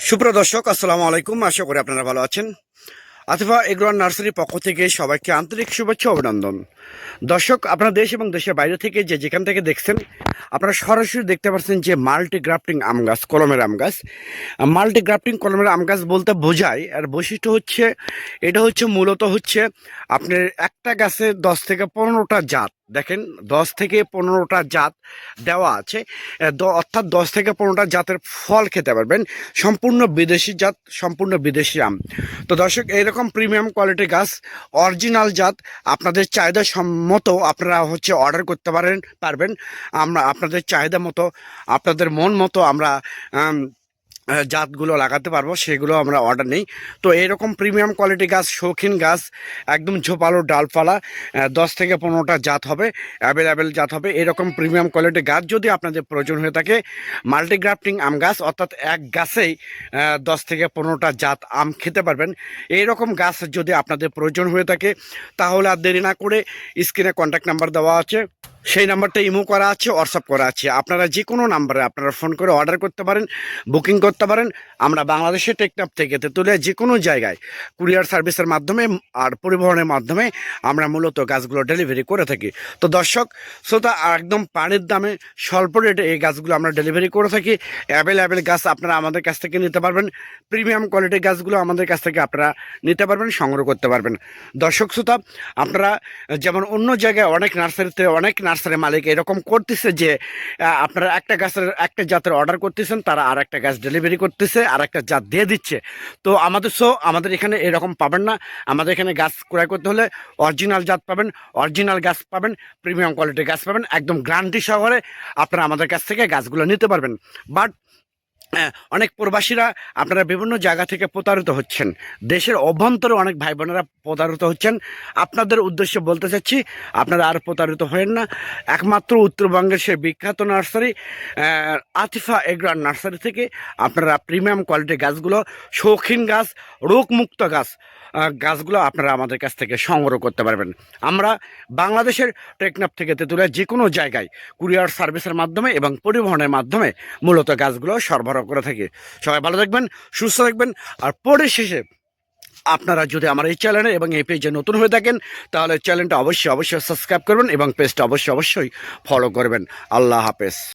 সুপ্রিয় দর্শক, আসসালামু আলাইকুম। আশা করি আপনারা ভালো আছেন। আতিফা এগ্রো নার্সারির পক্ষ থেকে সবাইকে আন্তরিক শুভেচ্ছা ও অভিনন্দন। দর্শক, আপনারা দেশ এবং দেশের বাইরে থেকে যেখান থেকে দেখছেন, আপনারা সরাসরি দেখতে পাচ্ছেন যে মাল্টি গ্রাফটিং আম গাছ, কলমের আম গাছ। মাল্টি গ্রাফটিং কলমের আম গাছ বলতে বোঝায়, আর বৈশিষ্ট্য হচ্ছে এটা হচ্ছে মূলত হচ্ছে আপনার একটা গাছে 10 থেকে 15টা জাত, দেখেন 10 থেকে 15টা জাত দেওয়া আছে। অর্থাৎ 10 থেকে 15টা জাতের ফল খেতে পারবেন। সম্পূর্ণ বিদেশি জাত, সম্পূর্ণ বিদেশি আম। তো দর্শক, এইরকম প্রিমিয়াম কোয়ালিটির গাছ, অরিজিনাল জাত আপনাদের চাহিদা সম্মত আপনারা অর্ডার করতে পারবেন। আমরা আপনাদের চাহিদা মতো, আপনাদের মন মতো আমরা জাতগুলো লাগাতে পারবো, সেগুলো আমরা অর্ডার নিই। তো এইরকম প্রিমিয়াম কোয়ালিটি গাছ, শৌখিন গাছ, একদম ঝোপালো ডালপালা, 10 থেকে 15টা জাত হবে, অ্যাভেলেবেল জাত হবে। এরকম প্রিমিয়াম কোয়ালিটি গাছ যদি আপনাদের প্রয়োজন হয়ে থাকে, মাল্টিগ্রাফটিং আম গাছ, অর্থাৎ এক গাছেই 10 থেকে 15টা জাত আম খেতে পারবেন, এইরকম গাছ যদি আপনাদের প্রয়োজন হয়ে থাকে, তাহলে আর দেরি না করে স্ক্রিনে কন্ট্যাক্ট নাম্বার দেওয়া আছে, সেই নাম্বারটা ইমো করা আছে, হোয়াটসঅ্যাপ করা আছে। আপনারা যে কোনো নাম্বারে আপনারা ফোন করে অর্ডার করতে পারেন, বুকিং করতে পারেন। আমরা বাংলাদেশের টেকনাফ থেকে তেঁতুলিয়া যে কোনো জায়গায় কুরিয়ার সার্ভিসের মাধ্যমে আর পরিবহনের মাধ্যমে আমরা মূলত গাছগুলো ডেলিভারি করে থাকি। তো দর্শক শ্রোতা, একদম পানির দামে স্বল্প রেটে এই গাছগুলো আমরা ডেলিভারি করে থাকি। অ্যাভেলেবেল গাছ আপনারা আমাদের কাছ থেকে নিতে পারবেন। প্রিমিয়াম কোয়ালিটির গাছগুলো আমাদের কাছ থেকে আপনারা নিতে পারবেন, সংগ্রহ করতে পারবেন। দর্শক শ্রোতা, আপনারা যেমন অন্য জায়গায় অনেক নার্সারিতে অনেক নার্সারি মালিক এরকম করতেছে যে আপনারা একটা গাছের একটা জাতের অর্ডার করতেছেন, তারা আর একটা গাছ ডেলিভারি করতেছে, আর একটা জাত দিয়ে দিচ্ছে। তো আমাদের এখানে এরকম পাবেন না। আমাদের এখানে গাছ ক্রয় করতে হলে অরিজিনাল জাত পাবেন, অরিজিনাল গাছ পাবেন, প্রিমিয়াম কোয়ালিটির গাছ পাবেন, একদম গ্যারান্টি সহকারে আপনারা আমাদের কাছ থেকে গাছগুলো নিতে পারবেন। বাট অনেক প্রবাসীরা আপনারা বিভিন্ন জায়গা থেকে প্রতারিত হচ্ছেন, দেশের অভ্যন্তরে অনেক ভাই বোনেরা প্রতারিত হচ্ছেন। আপনাদের উদ্দেশ্যে বলতে চাচ্ছি, আপনারা আর প্রতারিত হবেন না। একমাত্র উত্তরবঙ্গের সেই বিখ্যাত নার্সারি আতিফা এগ্রো নার্সারি থেকে আপনারা প্রিমিয়াম কোয়ালিটির গাছগুলো, শৌখিন গাছ, রোগমুক্ত গাছগুলো আপনারা আমাদের কাছ থেকে সংগ্রহ করতে পারবেন। আমরা বাংলাদেশের টেকনাফ থেকে তেঁতুলিয়া যে কোনো জায়গায় কুরিয়ার সার্ভিসের মাধ্যমে এবং পরিবহনের মাধ্যমে মূলত গাছগুলো সরবরাহ করে থাকি। সবাই ভালো থাকবেন, সুস্থ থাকবেন। আর পরিশেষে আপনারা যদি আমার এই চ্যানেলে এবং এই পেজে নতুন হয়ে থাকেন, তাহলে চ্যানেলটা অবশ্যই সাবস্ক্রাইব করবেন এবং পেজটা অবশ্যই ফলো করবেন। আল্লাহ হাফেজ।